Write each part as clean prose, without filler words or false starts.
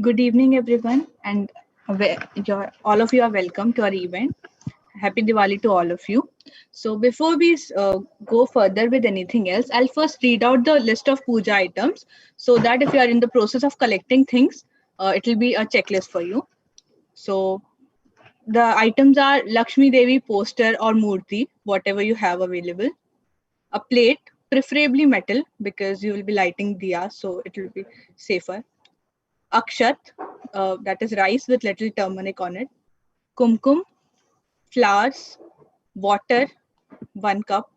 Good evening, everyone, and all of you are welcome to our event. Happy Diwali to all of you. So, before we go further with anything else, I'll first read out the list of puja items so that if you are in the process of collecting things, it will be a checklist for you. So, the items are Lakshmi Devi poster or murti, whatever you have available, a plate, preferably metal because you will be lighting diya, so it will be safer. Akshat, that is rice with little turmeric on it. Kumkum, flowers, water, 1 cup.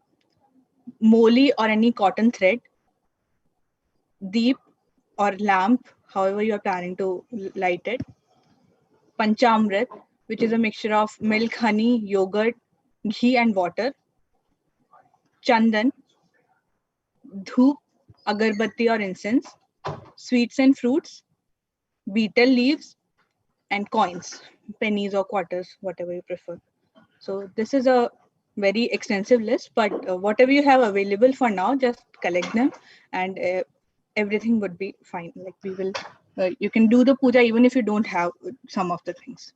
Moli or any cotton thread. Deep or lamp, however you are planning to light it. Panchamrit, which is a mixture of milk, honey, yogurt, ghee, and water. Chandan, dhoop, agarbatti or incense. Sweets and fruits, betel leaves, and coins, pennies or quarters, whatever you prefer. So this is a very extensive list, but whatever you have available for now, just collect them, and everything would be fine. Like we will, you can do the puja even if you don't have some of the things.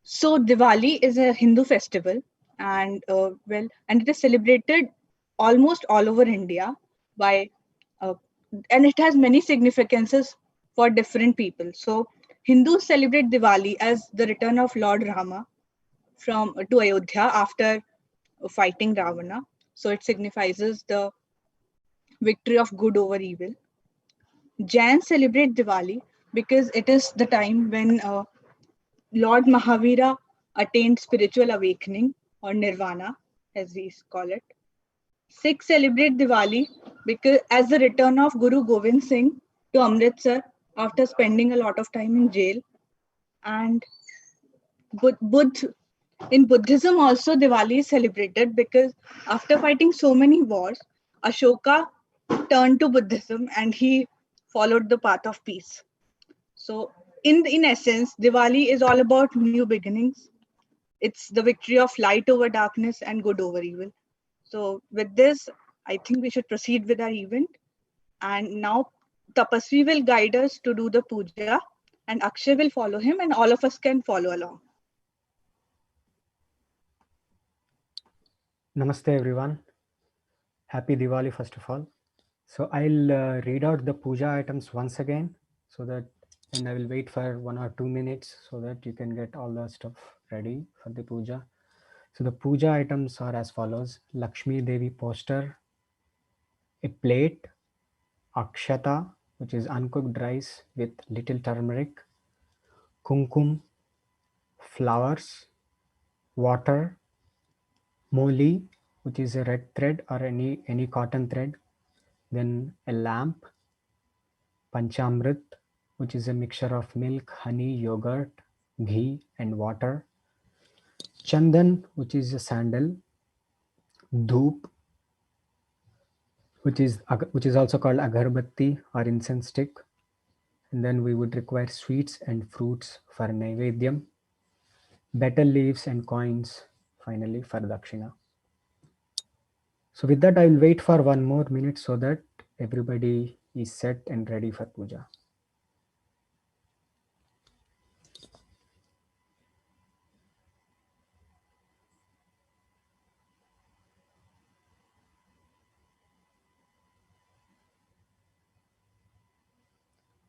So Diwali is a Hindu festival, and and it is celebrated almost all over India by, uh, and it has many significances for different people. So Hindus celebrate Diwali as the return of Lord Rama from to Ayodhya after fighting Ravana. So it signifies the victory of good over evil. Jains celebrate Diwali because it is the time when Lord Mahavira attained spiritual awakening or nirvana, as we call it. Sikhs celebrate Diwali because as the return of Guru Gobind Singh to Amritsar after spending a lot of time in jail. And in Buddhism also Diwali is celebrated because after fighting so many wars, Ashoka turned to Buddhism and he followed the path of peace. So in essence, Diwali is all about new beginnings. It's the victory of light over darkness and good over evil. So with this, I think we should proceed with our event. And now Tapasvi will guide us to do the puja, and Akshay will follow him, and all of us can follow along. Namaste everyone. Happy Diwali first of all. So I'll read out the puja items once again so that and I will wait for 1 or 2 minutes so that you can get all the stuff ready for the puja. So the puja items are as follows: Lakshmi Devi poster, a plate, akshata, which is uncooked rice with little turmeric, kumkum, flowers, water, moli, which is a red thread or any cotton thread, then a lamp, panchamrit, which is a mixture of milk, honey, yogurt, ghee, and water, chandan, which is a sandal, dhoop, which is also called agarbatti or incense stick, and then we would require sweets and fruits for naivedyam, betel leaves and coins finally for dakshina. So with that, I will wait for 1 more minute so that everybody is set and ready for puja.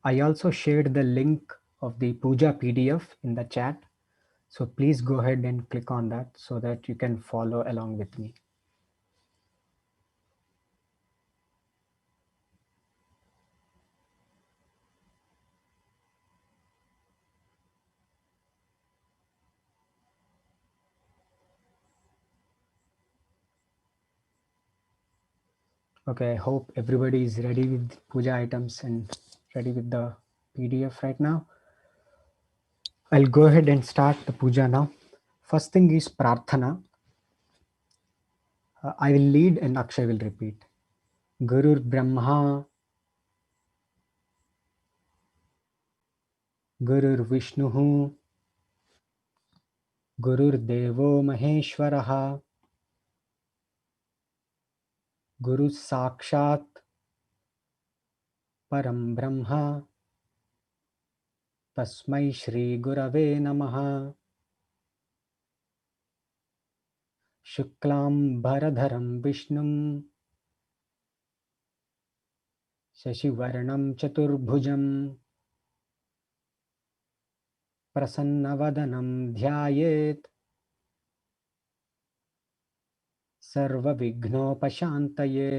I also shared the link of the puja PDF in the chat. So please go ahead and click on that so that you can follow along with me. Okay, I hope everybody is ready with puja items and ready with the PDF right now. I'll go ahead and start the puja now. First thing is prarthana. I will lead and Akshay will repeat. Gurur Brahma, Gurur Vishnuhu, Gurur Devo Maheshwaraha, Guru Sakshat Param Brahma, तस्मै श्रीगुरवे नमः। शुक्लाम्बरधरं विष्णुं शशिवर्णं चतुर्भुजं प्रसन्नवदनं ध्यायेत् सर्वविघ्नोपशान्तये।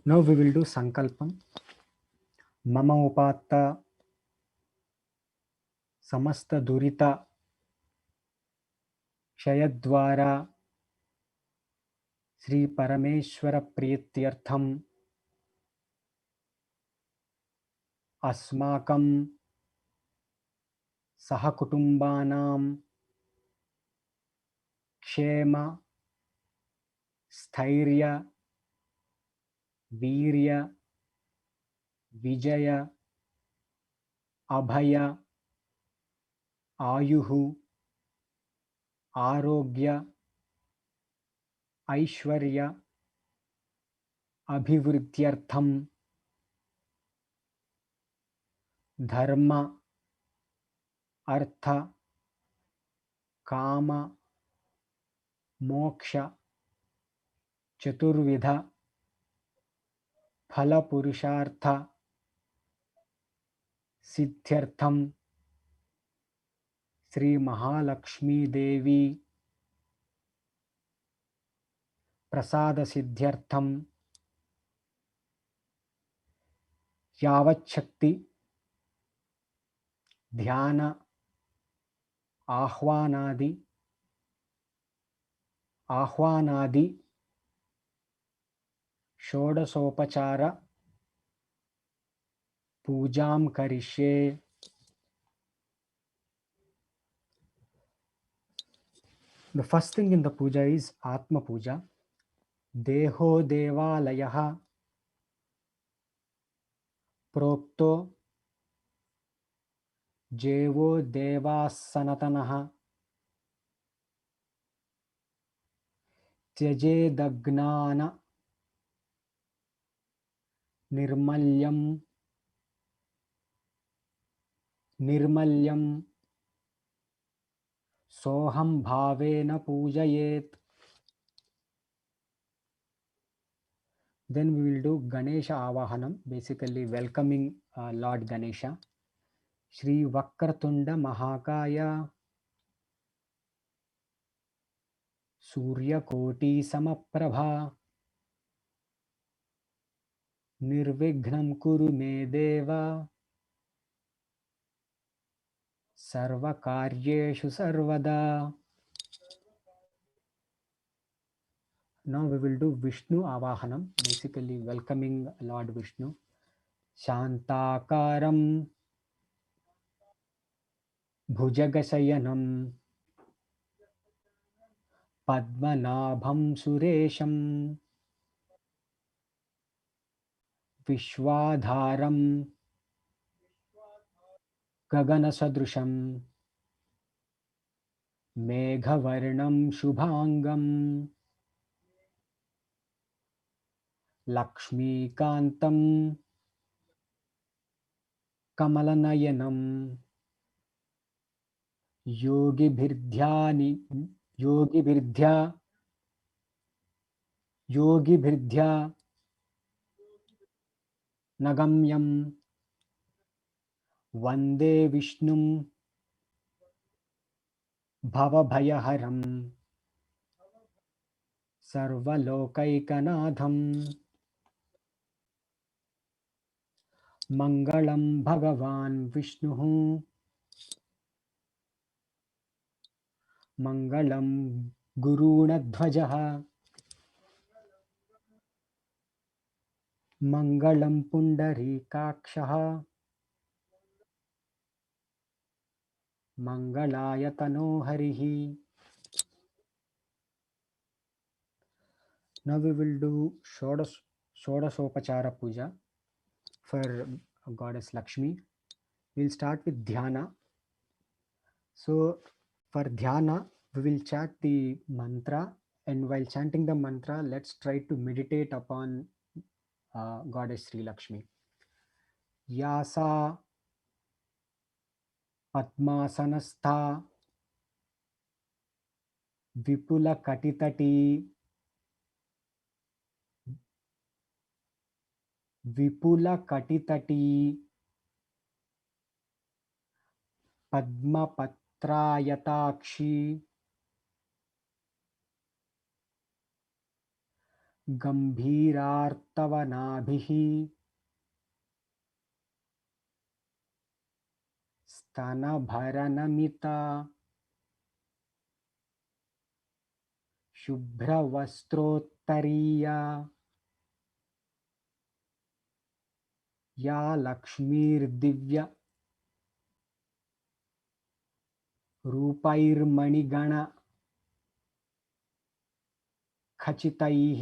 Now we will do Sankalpam. Mama Upatta Samasta Durita Kshayadvara Sri Parameshwara Priyatyartham Asmakam Sahakutumbanam Kshema Sthairya Virya Vijaya Abhaya Ayuhu Arogya Aishwarya Abhivrudyartham Dharma Artha Kama Moksha Chaturvidha Phala Purushartha Siddhyartham Sri Mahalakshmi Devi Prasada Siddhyartham Yavachakti Dhyana Ahvanadi Shodasopachara Pujam Karishye. The first thing in the puja is Atma Puja. Deho Devalayaha Prokto Jevo Devasanatanaha Tyajedagnana Nirmalyam Soham Bhavena Pujayet. Then we will do Ganesha Avahanam, basically welcoming Lord Ganesha. Shri Vakrtunda Mahakaya Surya Koti Samaprabha Nirvignam Kuru Me Deva Sarva Karyeshu Sarvada. Now we will do Vishnu Avahanam, basically welcoming Lord Vishnu. Shantakaram Bhujagasayanam Padmanabham Suresham Vishwadharam Gaganasadrusham Meghavarnam Shubhangam Lakshmikantam Kamalanayanam Yogibhirdhya Nagamyam Vande Vishnum Bhavabhayaharam Sarvalokaikanadham Mangalam Bhagavan Vishnuhu Mangalam Gurunadhvajaha Mangalam Pundarikakshaha Mangalayatano Harihi. Now we will do Shodasopachara Puja for Goddess Lakshmi. We'll start with Dhyana. So for Dhyana, we will chant the mantra, and while chanting the mantra, let's try to meditate upon Goddess Sri Lakshmi. यासा पद्मासनस्था विपुलकटितटी विपुलकटितटी पद्मपत्रायताक्षी गंभीरार्तवनाभिः स्तनभरनमिता शुभ्रवस्त्रोत्तरीया या लक्ष्मीर्दिव्य रूपैर्मणिगण खचितैः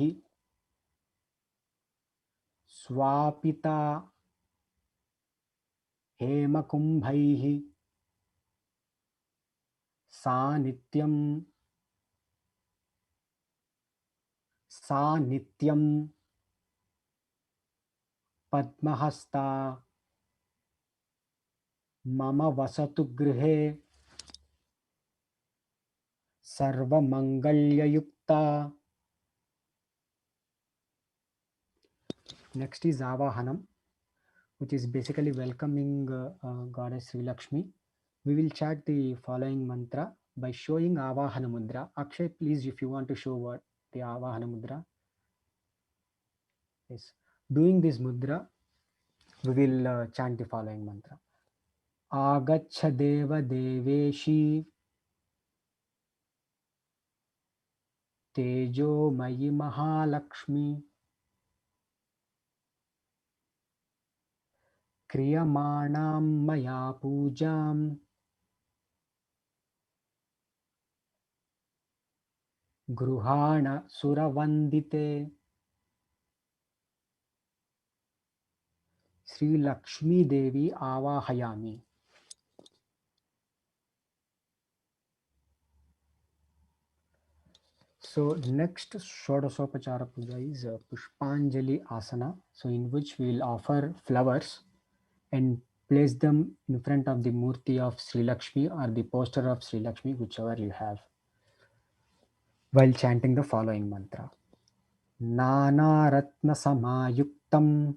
स्वापिता हेमकुंभैः सा नित्यं पद्महस्ता मम वसतु गृहे सर्वमंगल्ययुक्ता. Next is Avahanam, which is basically welcoming Goddess Sri Lakshmi. We will chant the following mantra by showing Avahana Mudra. Akshay, please, if you want to show what the Avahana Mudra. Yes. Doing this mudra, we will chant the following mantra. Agacha Deva Deveshi Tejo Mayi Mahalakshmi Kriyamanam Maya Pujam Gruhana Suravandite Sri Lakshmi Devi Avahayami. So next Shodasopachara Puja is Pushpanjali Asana, so in which we will offer flowers and place them in front of the Murti of Sri Lakshmi or the poster of Sri Lakshmi, whichever you have, while chanting the following mantra. Nana Ratna Samayuktam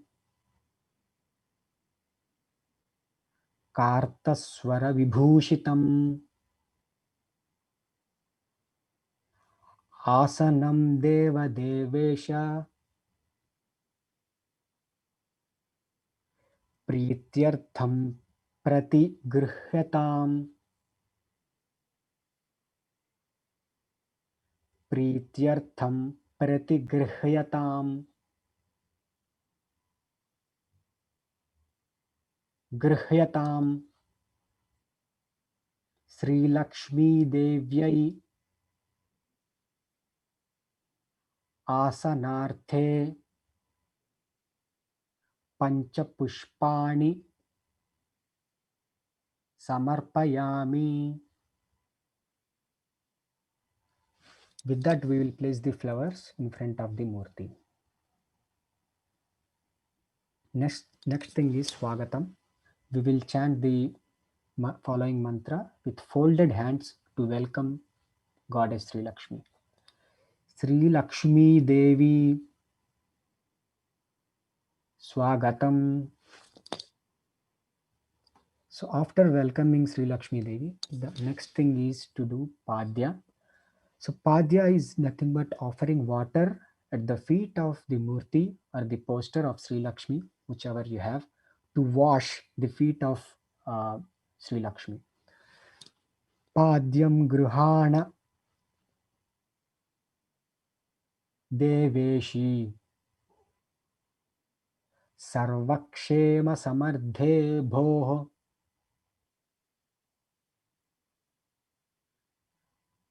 Kartaswara Vibhushitam Asanam Deva Devesha Prityartham Pratigruhyatam Prityartham Pratigruhyatam Grihyatam Sri Lakshmi Devyai Asanarthe Panchapushpani Samarpayami. With that, we will place the flowers in front of the Murti. Next thing is Swagatam. We will chant the following mantra with folded hands to welcome Goddess Sri Lakshmi. Sri Lakshmi Devi Swagatam. So after welcoming Sri Lakshmi Devi, the next thing is to do Padya. So Padya is nothing but offering water at the feet of the Murti or the poster of Sri Lakshmi, whichever you have, to wash the feet of Sri Lakshmi. Padyam Gruhana Deveshi Sarvakshema Samardhe Bhoh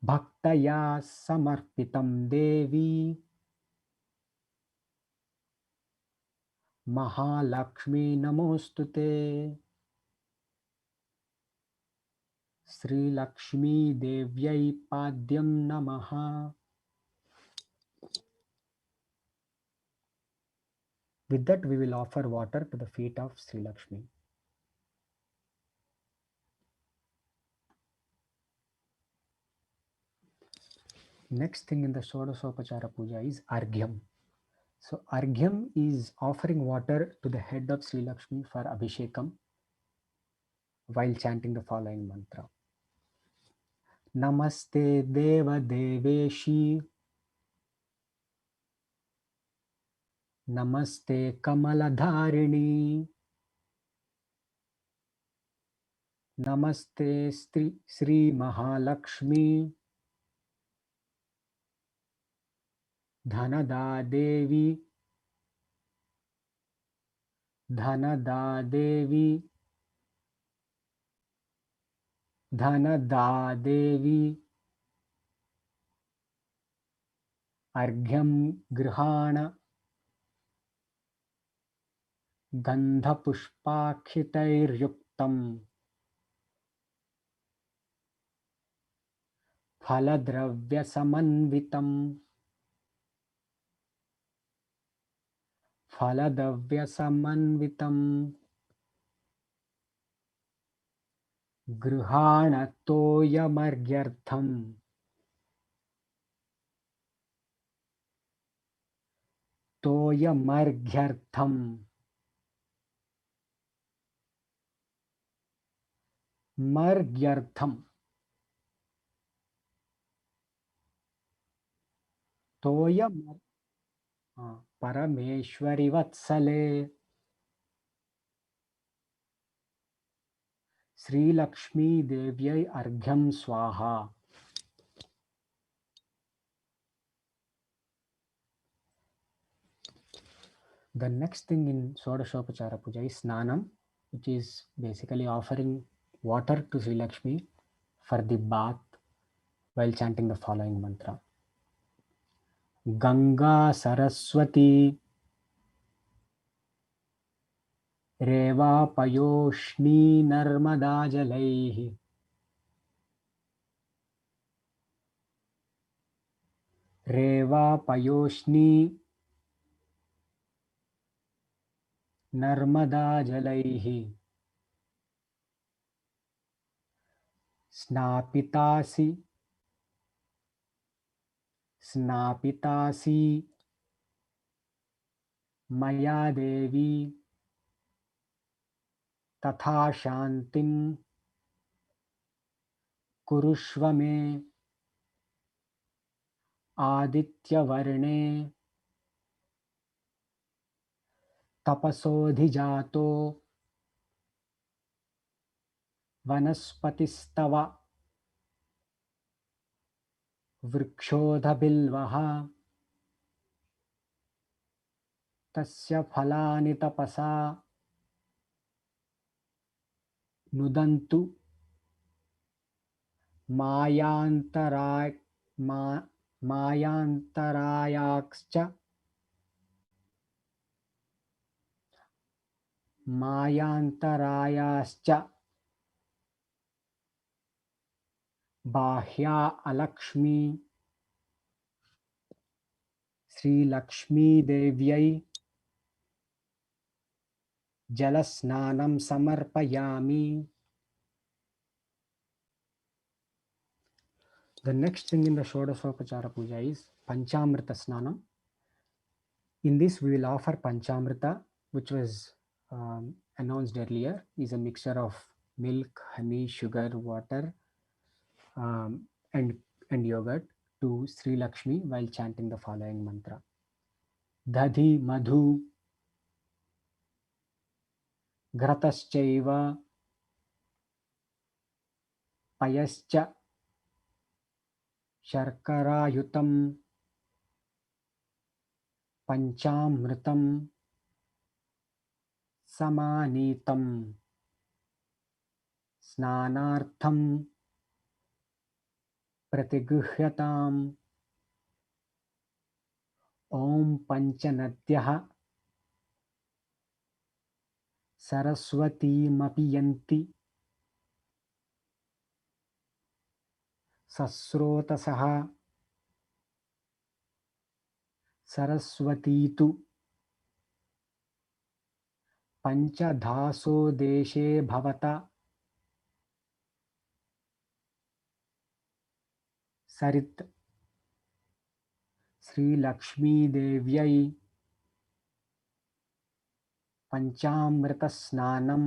Bhaktaya Samarpitam Devi Mahalakshmi Namostute. Sri Lakshmi Devyai Padyam Namaha. With that, we will offer water to the feet of Sri Lakshmi. Next thing in the Shodasopachara Puja is Arghyam. So Arghyam is offering water to the head of Sri Lakshmi for Abhishekam while chanting the following mantra. Namaste Deva Deveshi, Namaste Kamaladharini, Namaste Sri Mahalakshmi, Dhanada Devi, Dhanada Devi, Dhanada Devi, Arghyam Grihana, Gandhapushpakhitairyuktam, Phaladravyasamanvitam, Phaladavyasamanvitam, Grihana Toyamargyartham, Margyartham, Toyam Parameshwari Vatsale, Sri Lakshmi Devyai Arghyam Swaha. The next thing in Sodashopachara Puja is Snanam, which is basically offering water to Sri Lakshmi for the bath while chanting the following mantra. Ganga Saraswati Reva Payoshni Narmada Jalaihi Reva Payoshni Narmada Jalaihi Snapitasi Snapitasi Maya Devi Tatha Shantim Kurushva me Aditya Varne Tapasodhijato Vanaspatistava Vrikshodhabilvaha Tasya Phalani Tapasa Nudantu Mayantaray Mayantarayakscha Mayantarayascha Bahya Alakshmi Sri Lakshmi Devyai Jalasnanam Samarpayami. The next thing in the Shodasopachara Puja is Panchamrita Snanam. In this, we will offer Panchamrita, which was announced earlier, is a mixture of milk, honey, sugar, water, and yogurt to Sri Lakshmi while chanting the following mantra. Dadhi Madhu Ghrataschaiva Payascha Sharkarayutam Panchamritam Samanitam Snanartham Pratigruhyatam Om Panchanadyah Saraswati Mapiyanti Sasrotasaha Saraswatitu पञ्चधासो देशे भवता सरित् श्रीलक्ष्मीदेव्यै पञ्चामृतस्नानं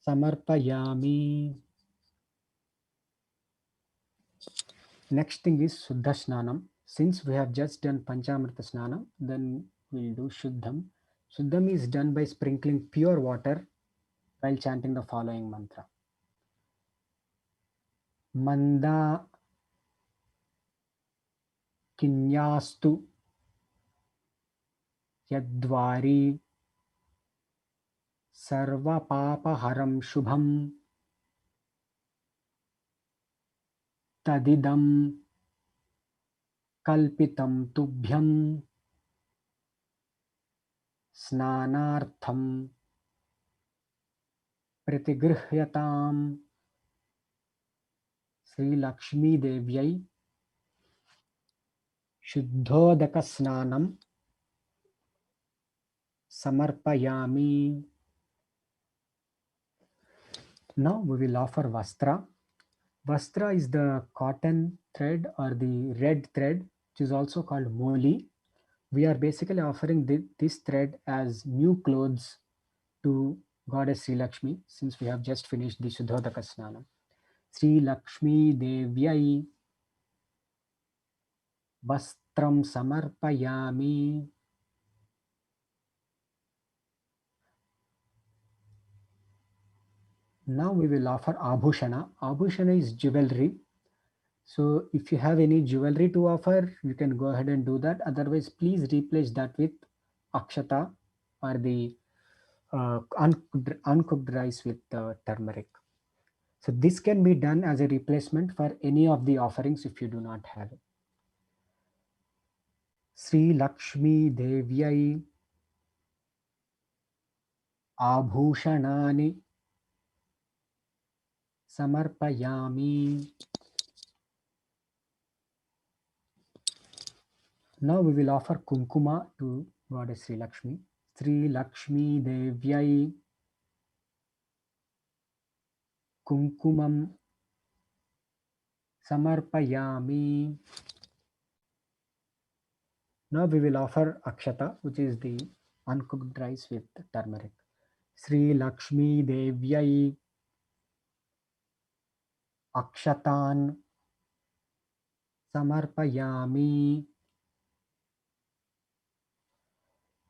समर्पयामि. Next thing is Shuddha Snanam. Since we have just done Panchamrita Snanam, then we'll do Shuddham. Shuddham is done by sprinkling pure water while chanting the following mantra. Manda kinyastu yadvari sarva papaharam shubham tadidam kalpitam tubhyam snanartham प्रतिगृह्यताम्. Shri Lakshmi देव्यै शुद्धोदक स्नानं samarpayami. Now we will offer Vastra. Vastra is the cotton thread or the red thread, which is also called moli. We are basically offering this thread as new clothes to Goddess Sri Lakshmi, since we have just finished the Shuddhodaka Snanam. Sri Lakshmi Devyai Vastram Samarpayami. Now we will offer Abhushana. Abhushana is jewelry. So if you have any jewelry to offer, you can go ahead and do that. Otherwise, please replace that with Akshata or the uncooked rice with turmeric. So this can be done as a replacement for any of the offerings if you do not have it. Sri Lakshmi Devyai Abhushanani Samarpayami. Now we will offer Kumkuma to Goddess Sri Lakshmi. Sri Lakshmi Devyai Kumkumam Samarpayami. Now we will offer Akshata, which is the uncooked rice with turmeric. Sri Lakshmi Devyai Akshatan Samarpayami.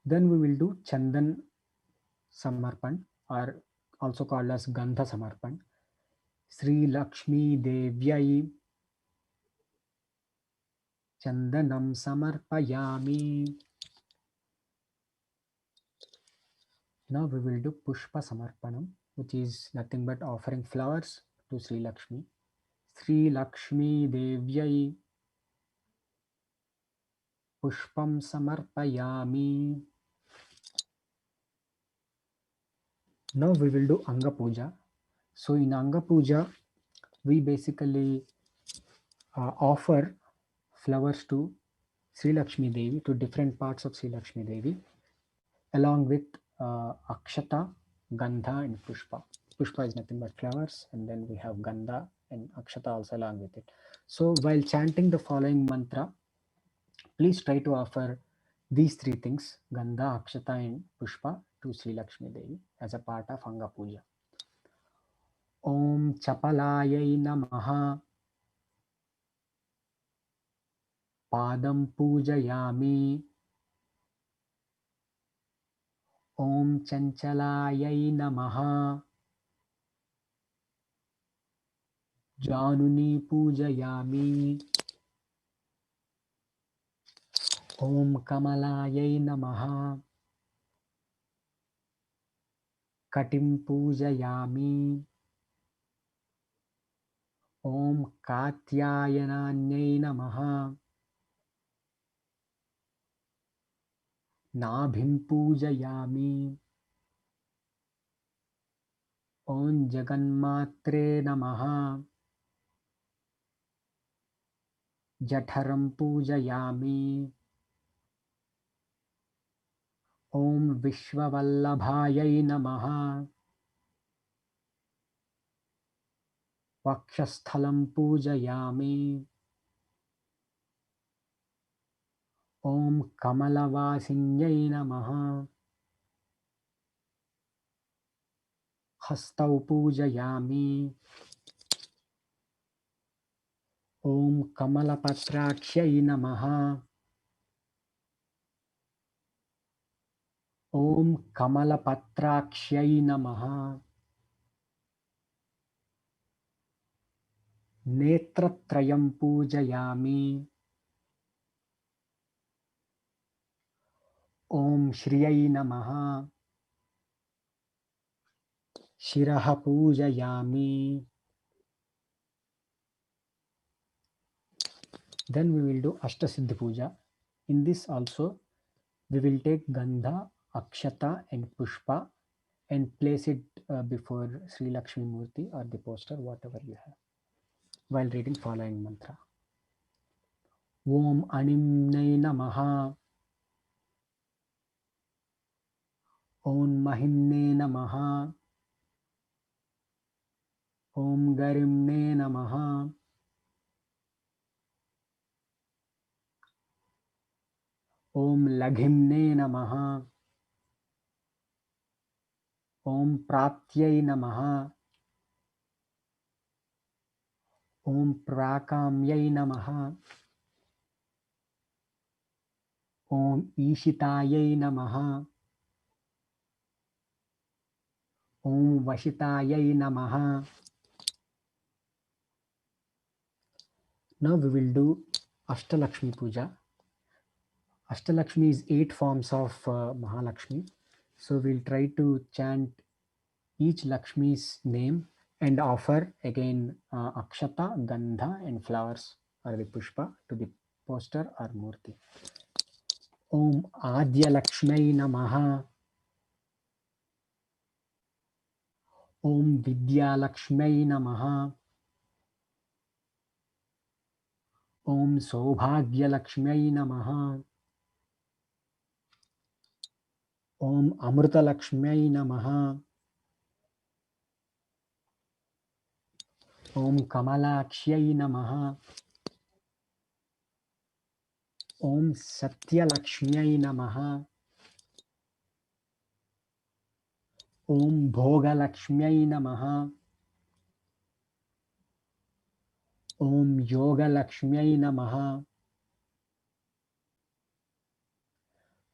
Then we will do Chandan Samarpan, or also called as Gandha Samarpan. Sri Lakshmi Devyai Chandanam Samarpayami. Now we will do Pushpa Samarpanam, which is nothing but offering flowers to Sri Lakshmi. Sri Lakshmi Devyai Pushpam Samarpayami. Now we will do Anga Puja. So in Anga Puja, we basically offer flowers to Sri Lakshmi Devi, to different parts of Sri Lakshmi Devi, along with Akshata, Gandha and Pushpa. Pushpa is nothing but flowers, and then we have Gandha and Akshata also along with it. So while chanting the following mantra, please try to offer these three things, Gandha, Akshata and Pushpa, to Sri Lakshmi Devi as a part of Anga Puja. Om Chapalayai Namaha. Padam Pujayami. Om Chanchalayai Namaha. Januni Pujayami. Om Kamalayai Namaha. Katim Pujayami. Om Katyayananyai Namaha. Nabhim Pujayami. Om Jaganmatre Namaha. Jatharam Pujayami. Om Vishwavallabhayai Namaha. Vakshasthalam Pujayami. Om Kamalavasinjai Namaha. Hastau Pujayami. Om Kamalapatrakshyai Namaha. Om Kamalapatrakshyai Namaha. Netratrayam Pujayami. Om Shriyai Namaha. Shiraha Pujayami. Then we will do Ashtasiddhi Puja. In this also, we will take Gandha, Akshata and Pushpa and place it before Sri Lakshmi Murti or the poster, whatever you have, while reading following mantra. Om Animnai Namaha. Om Mahimne Namaha. Om Garimne Namaha. Om Laghimne Namaha. Om Pratyai Namaha. Om Prakamyai Namaha. Om Ishitayai Namaha. Om Vashitayai Namaha. Now we will do Ashtalakshmi Puja. Ashtalakshmi is 8 forms of Mahalakshmi. So we'll try to chant each Lakshmi's name and offer again Akshata, Gandha and flowers or the Pushpa to the poster or Murti. Om Adya Lakshmi Namaha. Om Vidya Lakshmi Namaha. Om Sobhagya Lakshmi Namaha. Om Amrita Lakshmi Namaha. Om Kamalakshmi Namaha. Om Satya Lakshmi Namaha. Om Bhoga Lakshmi Namaha. Om Yoga Lakshmi Namaha.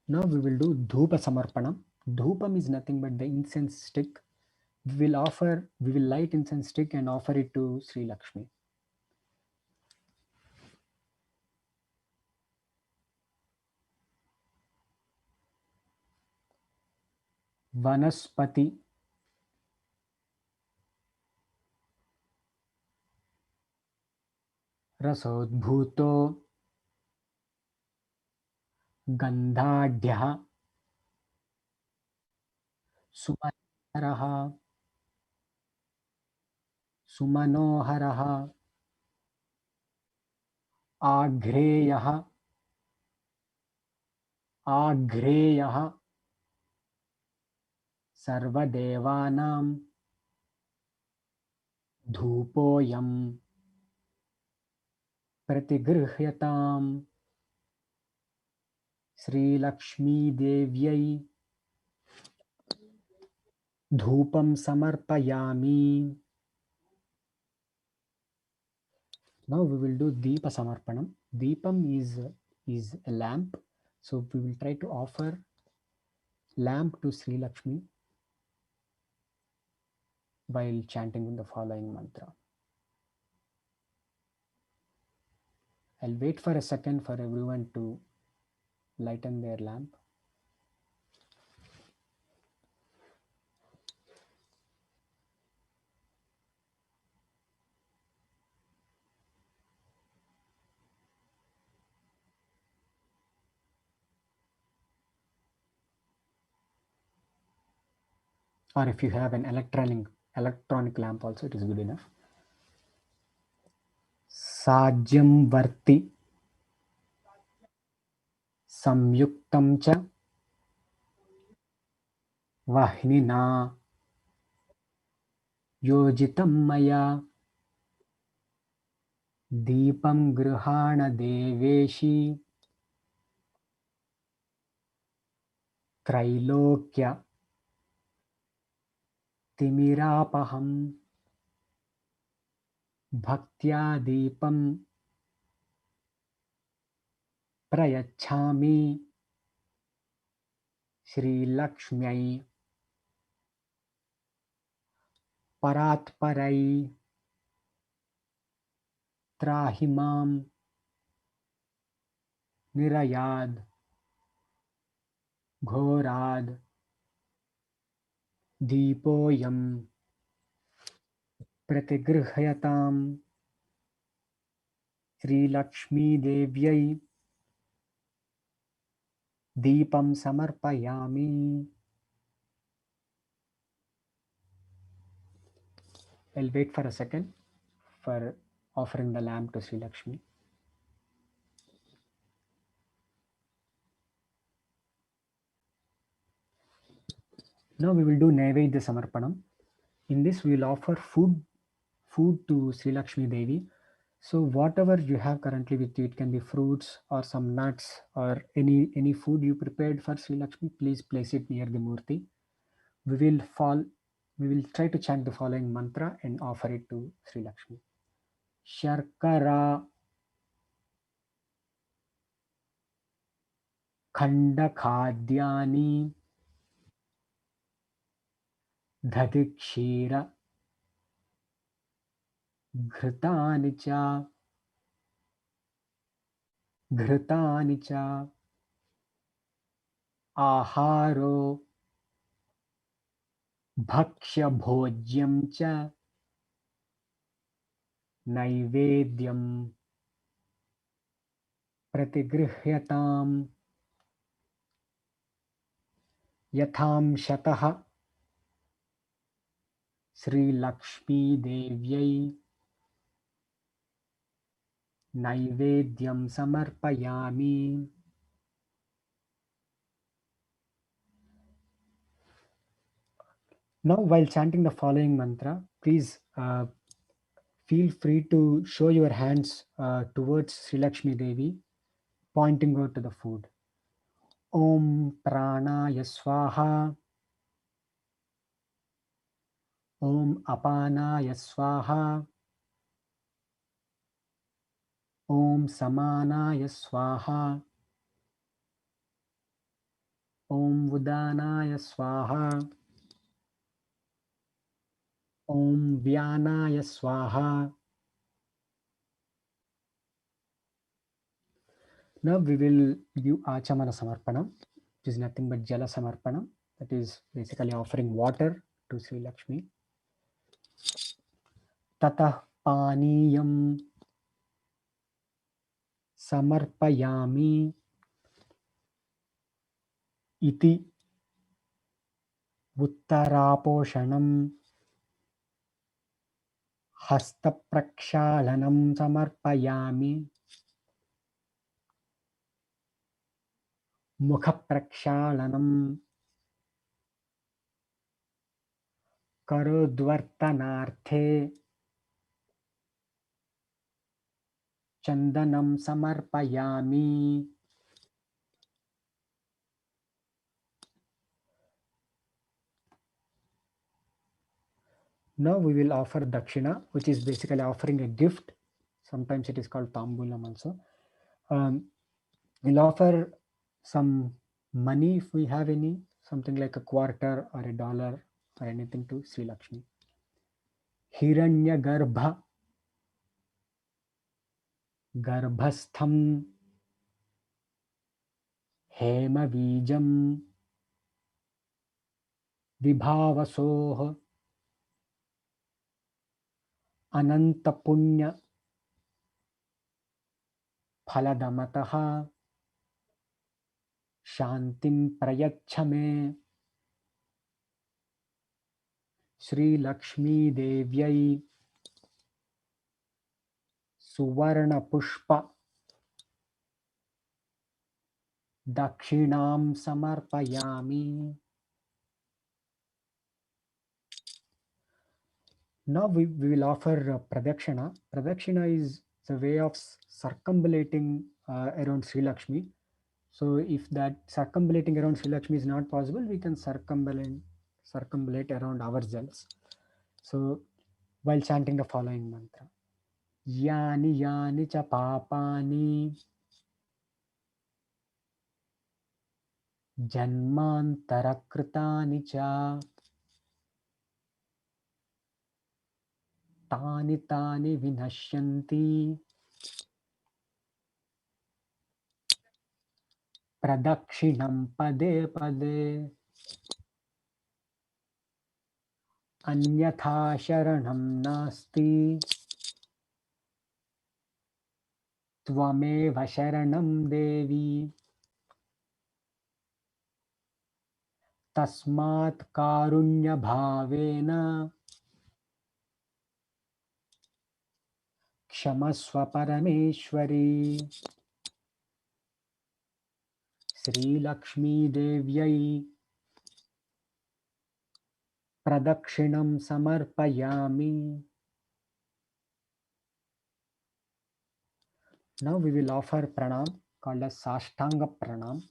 Now we will do Dhupa Samarpanam. Dhupam is nothing but the incense stick. We will light incense stick and offer it to Sri Lakshmi. Vanaspati. Rasodbhuto. Gandhadhyah. Sumanoharaha. Sumanoharaha. Agreyah. Agreyah. Sarvadevanam. Dhupoyam. Pratigruhyatam. Sri Lakshmi Devyai. Dhupam Samarpayami. Now we will do Deepa Samarpanam. Deepam is a lamp. So we will try to offer lamp to Sri Lakshmi while chanting the following mantra. I'll wait for a second for everyone to lighten their lamp. Or if you have an electronic lamp also, it is good enough. Sajyam Varti. Samyuktam cha. वाहिनिना योजितं मया दीपं गृहाण देवेशी त्रैलोक्य तिमिरापहं भक्त्या दीपं प्रयच्छामि श्रीलक्ष्म्यै परात्परै त्राहि मां निरयाद् घोराद् दीपोऽयं प्रतिगृह्यताम् श्रीलक्ष्मीदेव्यै दीपं समर्पयामि. I'll wait for a second for offering the lamp to Sri Lakshmi. Now we will do Naivedya Samarpanam. In this we will offer food to Sri Lakshmi Devi. So whatever you have currently with you, it can be fruits or some nuts or any food you prepared for Sri Lakshmi, please place it near the Murti. We will try to chant the following mantra and offer it to Sri Lakshmi. Sharkara Khandakhadyani Dhadikshira Ghritani cha Ghritani cha Aharo Bhakshya Bhodyam cha Naivedyam Pratigruhyatam Yatham Shataha Sri Lakshmi Devyai Naivedyam Samarpayami. Now, while chanting the following mantra, please feel free to show your hands towards Sri Lakshmi Devi, pointing out to the food. Om Pranaya Swaha, Om Apanaya Swaha, Om Samanaya Swaha, Om Vudanaya Swaha, Om Vyanaya Swaha. Now we will give Achamana Samarpanam, which is nothing but Jala Samarpanam. That is basically offering water to Sri Lakshmi. Tatah Paniyam Samarpayami Iti Uttaraposhanam Hastaprakshalanam Samarpayami Mukhaprakshalanam Karodvartanarthe Chandanam Samarpayami. Now we will offer Dakshina, which is basically offering a gift. Sometimes it is called Tambulam also. We'll offer some money if we have any, something like a quarter or a dollar or anything to Sri Lakshmi. Hiranya Garbha Garbhastham Hema Vijam Vibhavasoh Anantapunya Phaladamataha Shantim Prayachame Sri Lakshmi Devyai Suvarna Pushpa Dakshinam Samarpayami. Now we will offer Pradakshina. Pradakshina is the way of circumambulating around Sri Lakshmi. So if that circumambulating around Sri Lakshmi is not possible, we can circumambulate around ourselves. So while chanting the following mantra. Yani yani cha papani janmantarakrtani cha tani tani vinashyanti pradakshinam pade pade अन्यथा शरणं नास्ति त्वमेव शरणं देवी तस्मात् कारुण्यभावेन क्षमस्व परमेश्वरी श्रीलक्ष्मीदेव्यै प्रदक्षिणं समर्पयामि. Now we will offer pranam called as Sashtanga Pranam,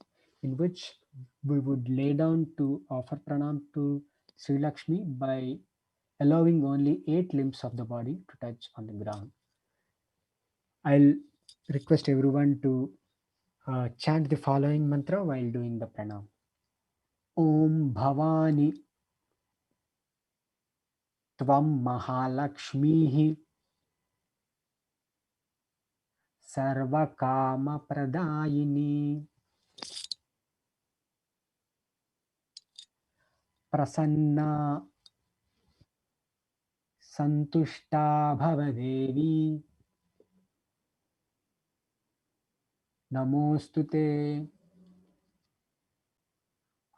in which we would lay down to offer pranam to Sri Lakshmi by allowing only 8 limbs of the body to touch on the ground. I'll request everyone to chant the following mantra while doing the pranam. Om Bhavani Tvam Mahalakshmihi Sarvakama Pradayini Prasanna Santushta Bhavadevi Namostute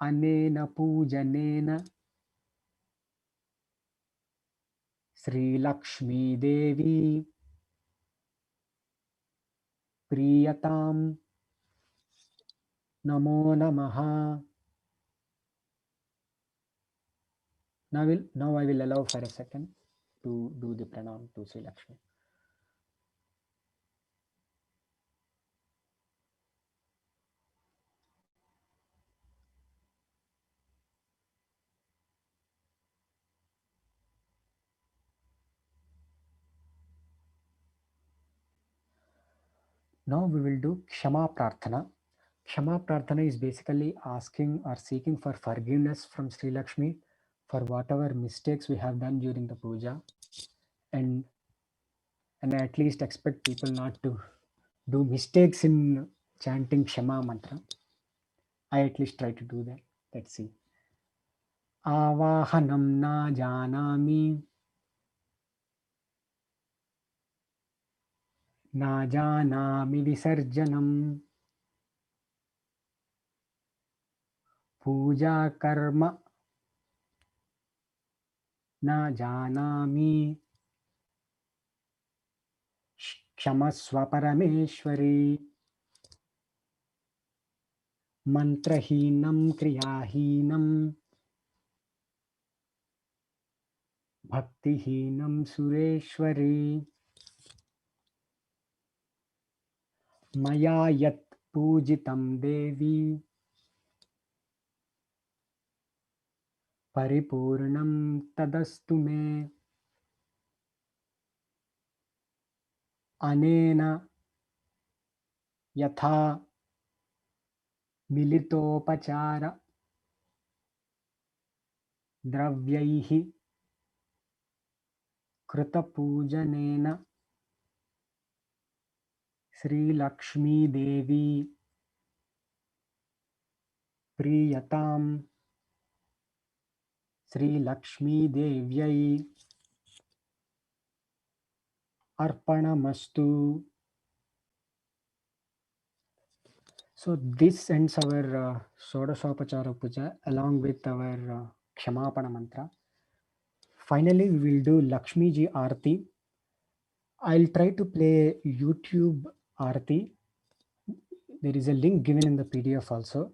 Anena Pujanena Sri Lakshmi Devi Priyatam Namo Namaha. Now I will allow for a second to do the pranam to Sri Lakshmi. Now we will do Kshama Prarthana. Kshama Prarthana is basically asking or seeking for forgiveness from Sri Lakshmi for whatever mistakes we have done during the puja, and I at least expect people not to do mistakes in chanting Kshama mantra. I at least try to do that. Let's see. Avahanam na janami na janami visarjanam puja karma na janami क्षमस्व परमेश्वरी मंत्रहीनं क्रियाहीनं भक्तिहीनं सुरेश्वरी मया यत् पूजितं देवी परिपूर्णं तदस्तु मे अनेन यथा मिलितोपचार द्रव्यैः कृतपूजनेन श्रीलक्ष्मी देवी प्रीयताम् श्रीलक्ष्मी देव्यै अर्पणमस्तु. So this ends our Shodasopachara Puja along with our Kshamapana mantra. Finally, we will do Lakshmi Ji Aarti. I'll try to play YouTube Aarti. There is a link given in the PDF also.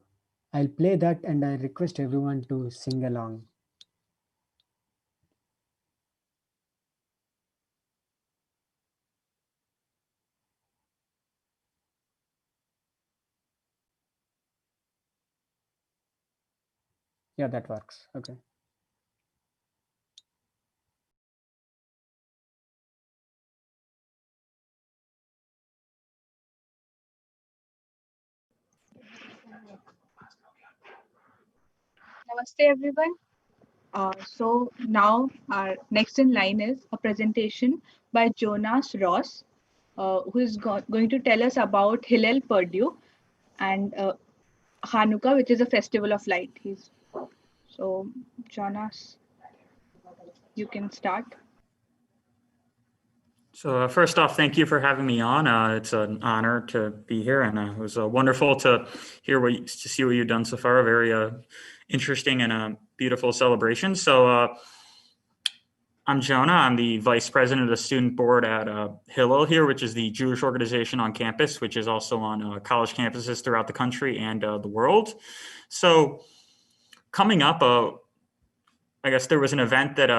I'll play that and I request everyone to sing along. Yeah, that works. Okay. Namaste, everyone. So now our next in line is a presentation by Jonas Ross, who is going to tell us about Hillel Purdue and Hanukkah, which is a festival of light. So Jonas, you can start. So first off, thank you for having me on. It's an honor to be here, and it was wonderful to hear to see what you've done so far. A very interesting and beautiful celebration. So I'm Jonah. I'm the vice president of the student board at Hillel here, which is the Jewish organization on campus, which is also on college campuses throughout the country and the world. So coming up, I guess there was an event that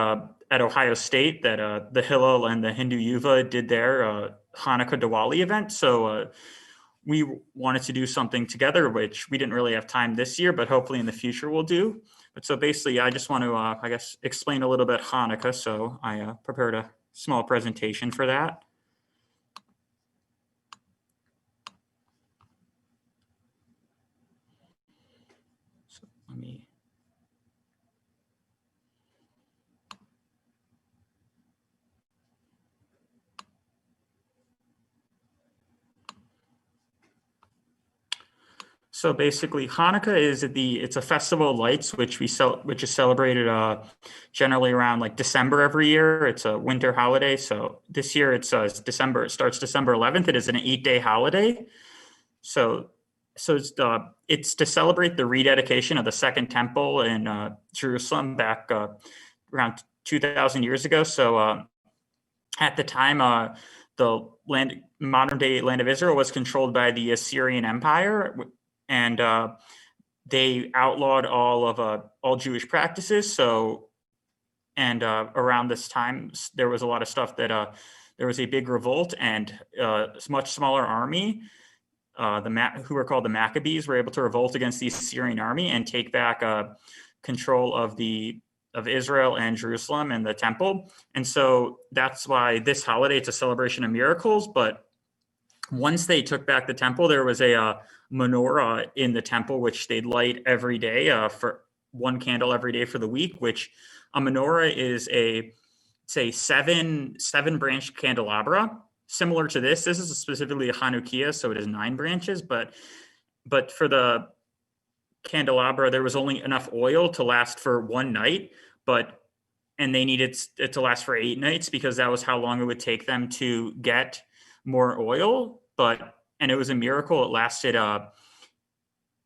at Ohio State that the Hillel and the Hindu Yuva did their Hanukkah Diwali event. So we wanted to do something together, which we didn't really have time this year, but hopefully in the future we'll do. But so basically, I just want to, I guess, explain a little bit Hanukkah. So I prepared a small presentation for that. So let me. So basically, Hanukkah is it's a festival of lights, which is celebrated generally around like December every year. It's a winter holiday. So this year it's December. It starts December 11th. It is an 8-day holiday. So it's to celebrate the rededication of the Second Temple in Jerusalem back around 2,000 years ago. So at the time, the modern day land of Israel was controlled by the Assyrian Empire. And they outlawed all Jewish practices. So, and around this time, there was a lot of stuff that there was a big revolt, and a much smaller army, who were called the Maccabees, were able to revolt against the Assyrian army and take back control of Israel and Jerusalem and the temple. And so that's why this holiday, it's a celebration of miracles. But once they took back the temple, there was a menorah in the temple, which they'd light every day for one candle every day for the week, which a menorah is a seven branch candelabra. Similar to this is specifically a Hanukkah, so it is 9 branches, but for the candelabra, there was only enough oil to last for one night, and they needed it to last for 8 nights because that was how long it would take them to get more oil. And it was a miracle. It lasted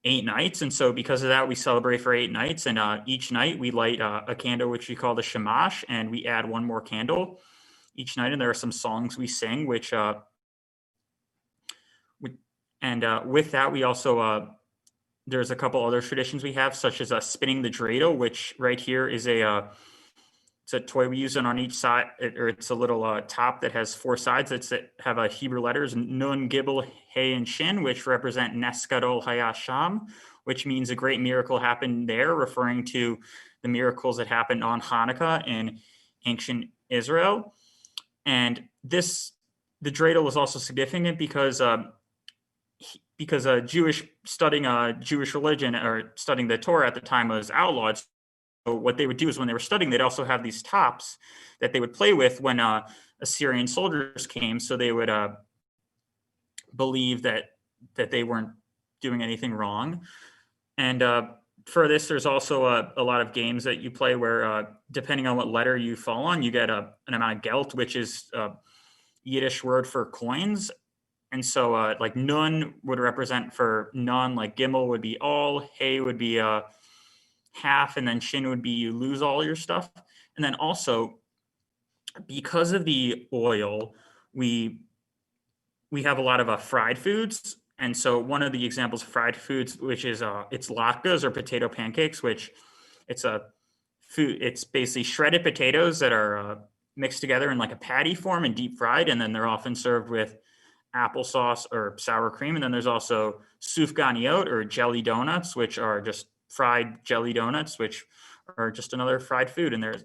8 nights. And so because of that, we celebrate for 8 nights. And each night we light a candle, which we call the shamash, and we add one more candle each night. And there are some songs we sing, with that, we also, there's a couple other traditions we have, such as spinning the dreidel, which right here is it's a toy we use on each side, or it's a little top that has 4 sides that have Hebrew letters, Nun, Gimel, Hey, and Shin, which represent Nes Gadol Hayasham, which means a great miracle happened there, referring to the miracles that happened on Hanukkah in ancient Israel. And the dreidel was also significant because studying Jewish religion or studying the Torah at the time was outlawed. So what they would do is when they were studying, they'd also have these tops that they would play with when Assyrian soldiers came. So they would believe that they weren't doing anything wrong. And for this, there's also a lot of games that you play where depending on what letter you fall on, you get an amount of gelt, which is a Yiddish word for coins. And so like nun would represent for none, like Gimel would be all, Hey would be half, and then Shin would be you lose all your stuff. And then also, because of the oil, we have a lot of fried foods. And so one of the examples of fried foods, which is it's latkes or potato pancakes, which it's basically shredded potatoes that are mixed together in like a patty form and deep fried, and then they're often served with applesauce or sour cream. And then there's also sufganiyot or jelly donuts, which are just fried jelly donuts, which are just another fried food in there.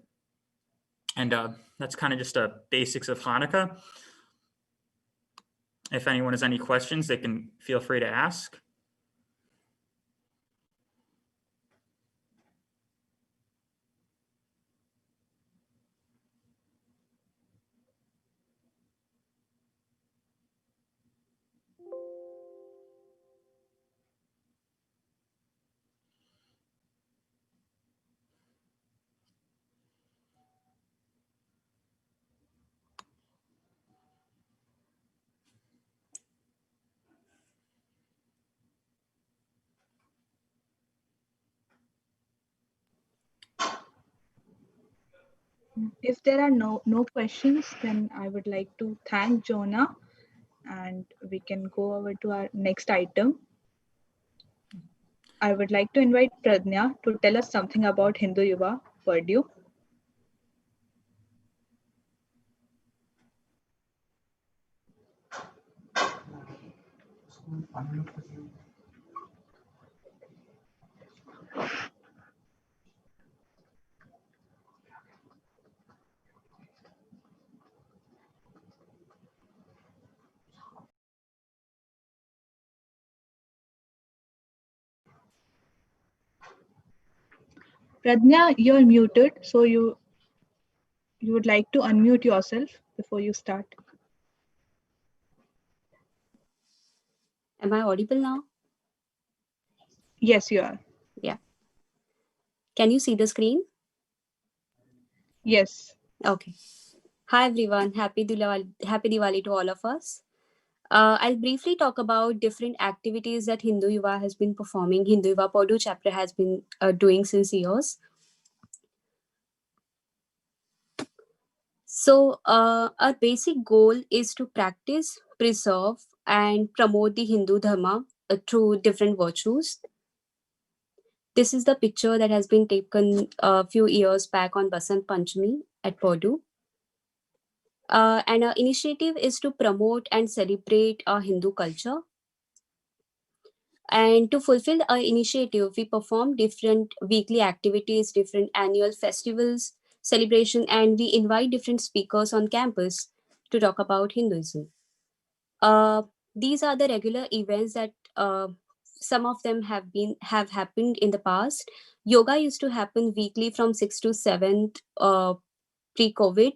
And that's kind of just a basics of Hanukkah. If anyone has any questions, they can feel free to ask. If there are no questions, then I would like to thank Jonah, and we can go over to our next item. I would like to invite Pradnya to tell us something about Hindu Yuva Purdue. Pradnya, you're muted, so you would like to unmute yourself before you start. Am I audible now? Yes, you are. Yeah. Can you see the screen? Yes. Okay. Hi everyone. Happy Diwali to all of us. I'll briefly talk about different activities that Hindu Yuva has been performing. Hindu Yuva Purdue chapter has been doing since years. So our basic goal is to practice, preserve, and promote the Hindu Dharma through different virtues. This is the picture that has been taken a few years back on Basant Panchami at Purdue. And our initiative is to promote and celebrate our Hindu culture. And to fulfill our initiative, we perform different weekly activities, different annual festivals, celebration, and we invite different speakers on campus to talk about Hinduism. These are the regular events that some of them have happened in the past. Yoga used to happen weekly from 6th to 7th pre-COVID.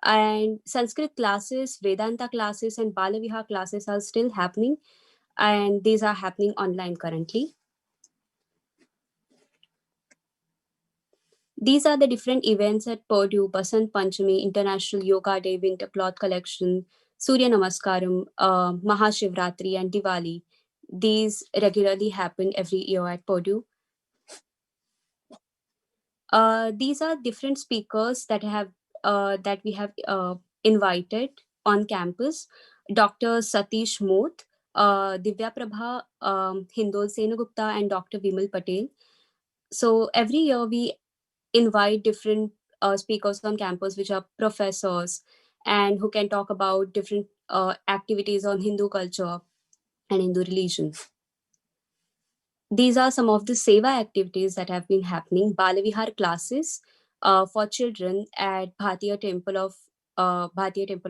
And Sanskrit classes, Vedanta classes, and Balaviha classes are still happening. And these are happening online currently. These are the different events at Purdue: Basant Panchami, International Yoga Day, Winter Cloth Collection, Surya Namaskaram, Mahashivratri, and Diwali. These regularly happen every year at Purdue. These are different speakers that we have invited on campus. Dr. Satish Moth, Divya Prabha, Hindol Senagupta, and Dr. Vimal Patel. So every year we invite different speakers on campus, which are professors and who can talk about different activities on Hindu culture and Hindu religion. These are some of the Seva activities that have been happening. Balavihar classes for children at Bharatiya Temple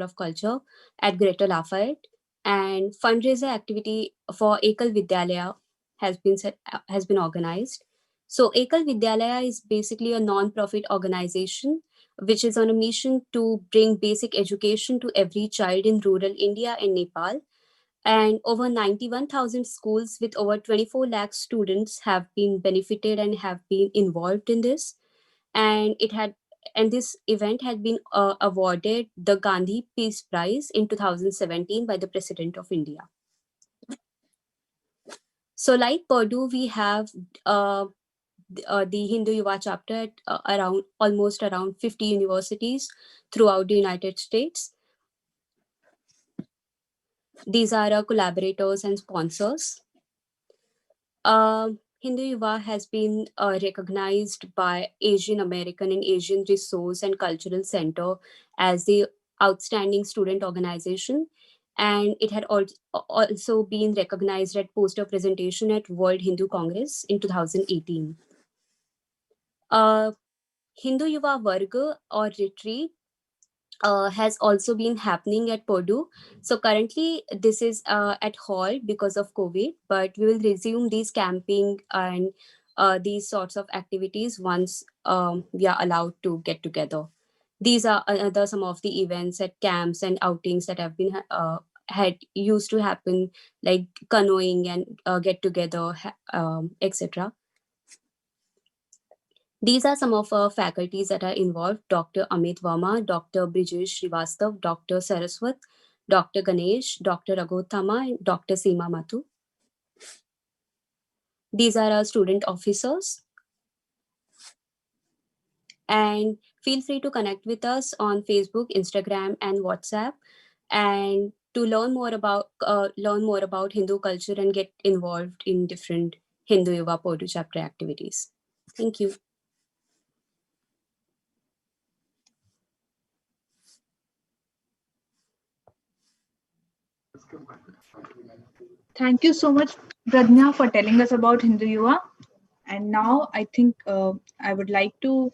of Culture at Greater Lafayette, and fundraiser activity for Ekal Vidyalaya has been organized. So Ekal Vidyalaya is basically a non-profit organization which is on a mission to bring basic education to every child in rural India and Nepal. And over 91,000 schools with over 24 lakh students have been benefited and have been involved in this. And this event had been awarded the Gandhi Peace Prize in 2017 by the President of India. So like Purdue, we have the Hindu Yuva chapter at almost around 50 universities throughout the United States. These are our collaborators and sponsors. Hindu Yuva has been recognized by Asian American and Asian Resource and Cultural Center as the outstanding student organization. and it had also been recognized at poster presentation at World Hindu Congress in 2018. Hindu Yuva Varga or retreat has also been happening at Purdue. So currently this is at hall because of COVID, but we will resume these camping and these sorts of activities once we are allowed to get together. These are some of the events at camps and outings that have been had used to happen, like canoeing and get together, etc. These are some of our faculties that are involved: Dr. Amit Verma, Dr. Brijesh Srivastav, Dr. Saraswat, Dr. Ganesh, Dr. Raghotama, and Dr. Seema Mathu. These are our student officers. And feel free to connect with us on Facebook, Instagram, and WhatsApp, and to learn more about Hindu culture and get involved in different Hindu Yuva Purdue chapter activities. Thank you. Thank you so much, Pradnya, for telling us about Hindu Yuva. And now I think I would like to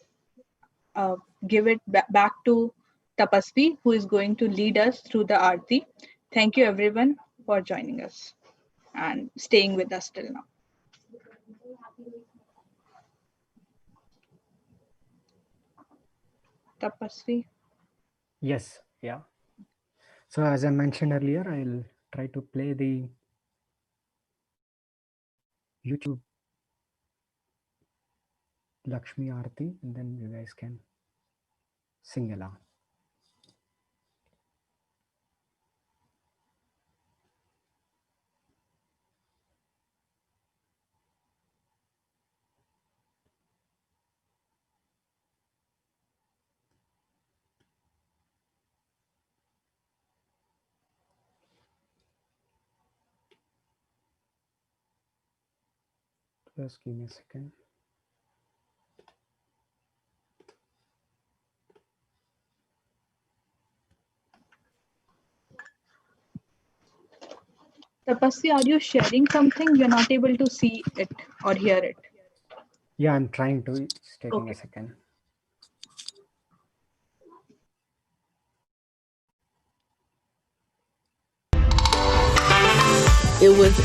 give it back to Tapasvi, who is going to lead us through the Aarti. Thank you everyone for joining us and staying with us till now. Tapasvi. Yes, yeah. So as I mentioned earlier, I'll try to play the YouTube Lakshmi Aarti, and then you guys can sing along. Just give me a second. Tapasvi, are you sharing something? You're not able to see it or hear it. Yeah, I'm trying to. It's taking Okay. a second. It was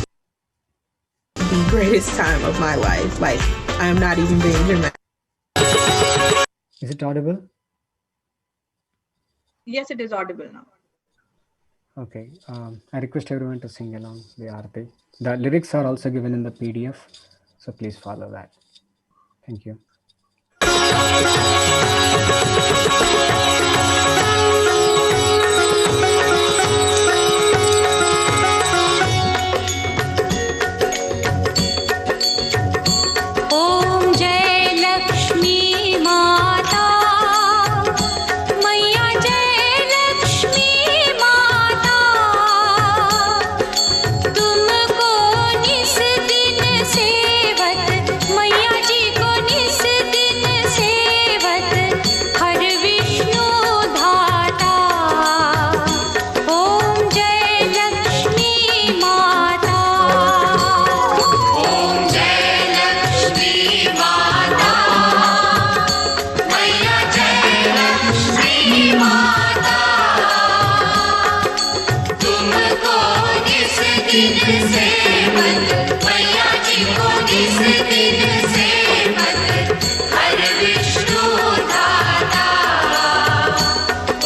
the greatest time of my life. Like, I'm not even being dramatic. Is it audible? Yes, it is audible now. Okay. I request everyone to sing along the Aarti. The lyrics are also given in the PDF, so please follow that. Thank you. ओम जय लक्ष्मी माता मैया जय लक्ष्मी माता तुमको निस दिन सेवत मैया जी को निस दिन सेवत हर विष्णु धाता ओम जय लक्ष्मी माता ओम जय लक्ष्मी माता मैया जय लक्ष्मी माता तुमको निस दिन सेवत मैया जी को निस दिन सेवत हर विष्णु धाता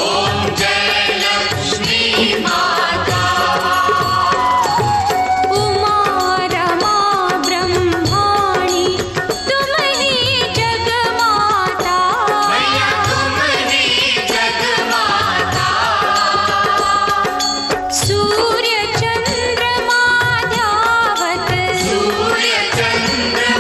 ओम जय लक्ष्मी माता उमा रमा ब्रह्माणी तुम ही जगमाता मैया तुम ही जगमाता सूर्य चंद्रमा ध्यावत सूर्य चंद्रमा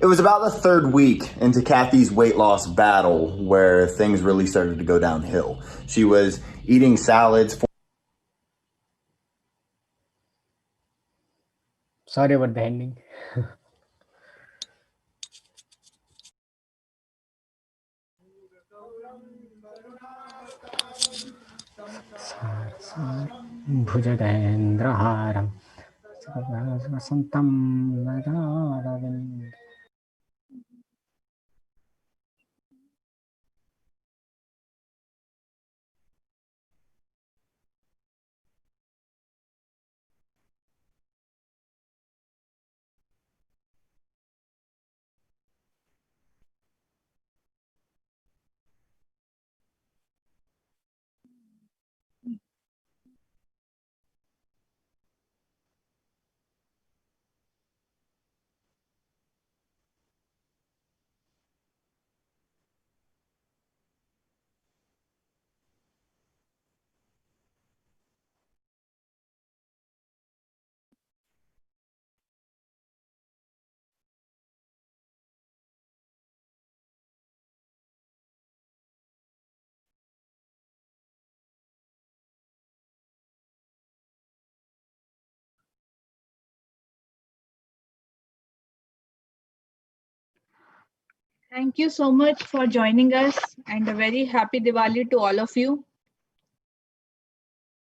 It was about the third week into Kathy's weight loss battle where things really started to go downhill. She was eating salads. Sorry about the ending. Bhujagendраharam Vasantam Nagaravind. Thank you so much for joining us and a very happy Diwali to all of you.